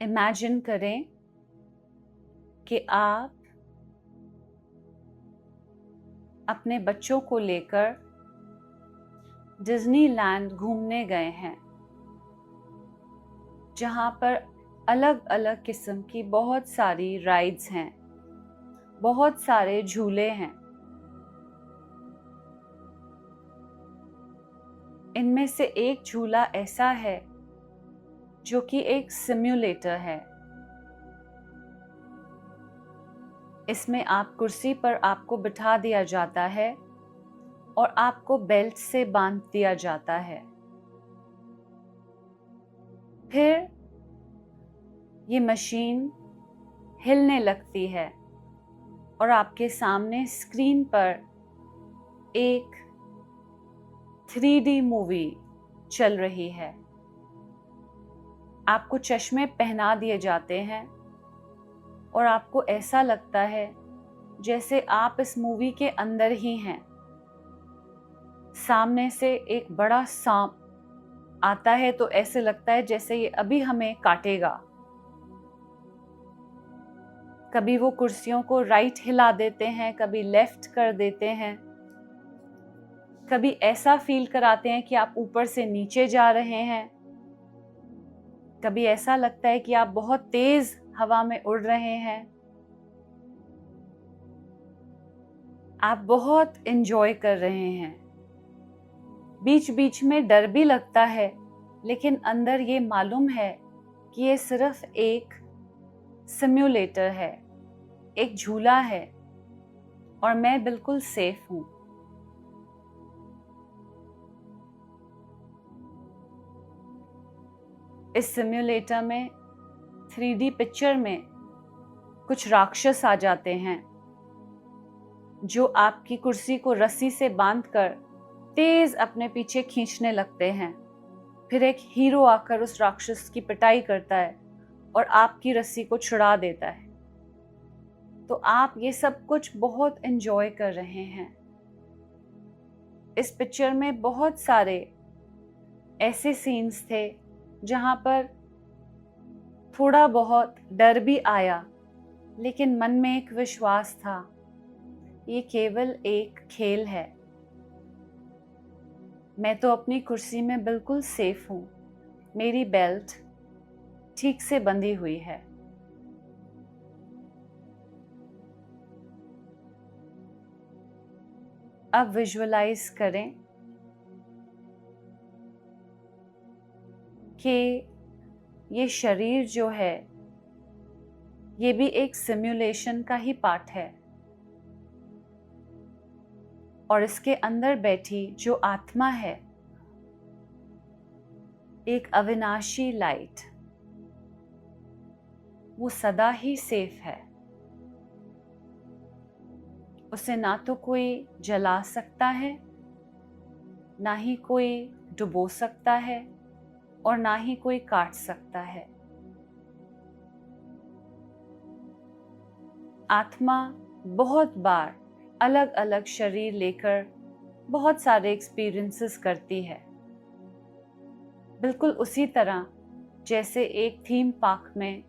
Imagine करें कि आप अपने बच्चों को लेकर डिज्नीलैंड घूमने गए हैं, जहाँ पर अलग अलग किस्म की बहुत सारी राइड्स हैं, बहुत सारे झूले हैं। इनमें से एक झूला ऐसा है जो कि एक सिम्युलेटर है। इसमें आप कुर्सी पर आपको बिठा दिया जाता है और आपको बेल्ट से बांध दिया जाता है। फिर ये मशीन हिलने लगती है और आपके सामने स्क्रीन पर एक 3D मूवी चल रही है। आपको चश्मे पहना दिए जाते हैं और आपको ऐसा लगता है जैसे आप इस मूवी के अंदर ही हैं। सामने से एक बड़ा सांप आता है तो ऐसे लगता है जैसे ये अभी हमें काटेगा। कभी वो कुर्सियों को राइट हिला देते हैं, कभी लेफ्ट कर देते हैं, कभी ऐसा फील कराते हैं कि आप ऊपर से नीचे जा रहे हैं, कभी ऐसा लगता है कि आप बहुत तेज हवा में उड़ रहे हैं। आप बहुत एंजॉय कर रहे हैं। बीच बीच में डर भी लगता है, लेकिन अंदर ये मालूम है कि ये सिर्फ एक सिम्युलेटर है, एक झूला है और मैं बिल्कुल सेफ हूं। इस सिम्युलेटर में 3D पिक्चर में कुछ राक्षस आ जाते हैं जो आपकी कुर्सी को रस्सी से बांधकर तेज अपने पीछे खींचने लगते हैं। फिर एक हीरो आकर उस राक्षस की पिटाई करता है और आपकी रस्सी को छुड़ा देता है। तो आप ये सब कुछ बहुत एंजॉय कर रहे हैं। इस पिक्चर में बहुत सारे ऐसे सीन्स थे जहां पर थोड़ा बहुत डर भी आया, लेकिन मन में एक विश्वास था, ये केवल एक खेल है। मैं तो अपनी कुर्सी में बिल्कुल सेफ हूं। मेरी बेल्ट ठीक से बंधी हुई है। अब विजुअलाइज करें कि ये शरीर जो है ये भी एक सिम्युलेशन का ही पार्ट है और इसके अंदर बैठी जो आत्मा है, एक अविनाशी लाइट, वो सदा ही सेफ है। उसे ना तो कोई जला सकता है, ना ही कोई डुबो सकता है और ना ही कोई काट सकता है। आत्मा बहुत बार अलग अलग शरीर लेकर बहुत सारे एक्सपीरियंसेस करती है, बिल्कुल उसी तरह जैसे एक थीम पार्क में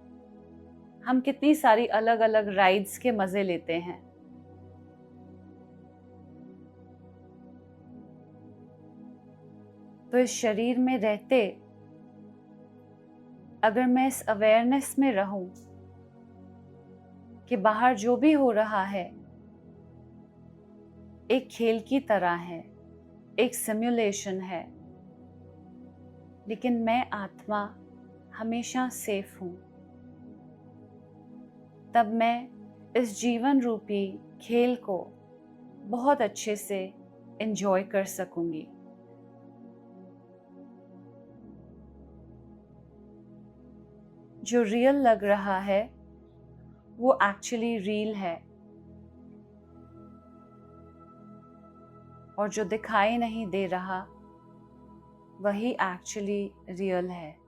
हम कितनी सारी अलग अलग राइड्स के मजे लेते हैं। तो इस शरीर में रहते अगर मैं इस अवेयरनेस में रहूं कि बाहर जो भी हो रहा है एक खेल की तरह है, एक सिम्युलेशन है, लेकिन मैं आत्मा हमेशा सेफ हूं, तब मैं इस जीवन रूपी खेल को बहुत अच्छे से एंजॉय कर सकूंगी। जो रियल लग रहा है वो एक्चुअली रियल है और जो दिखाई नहीं दे रहा वही एक्चुअली रियल है।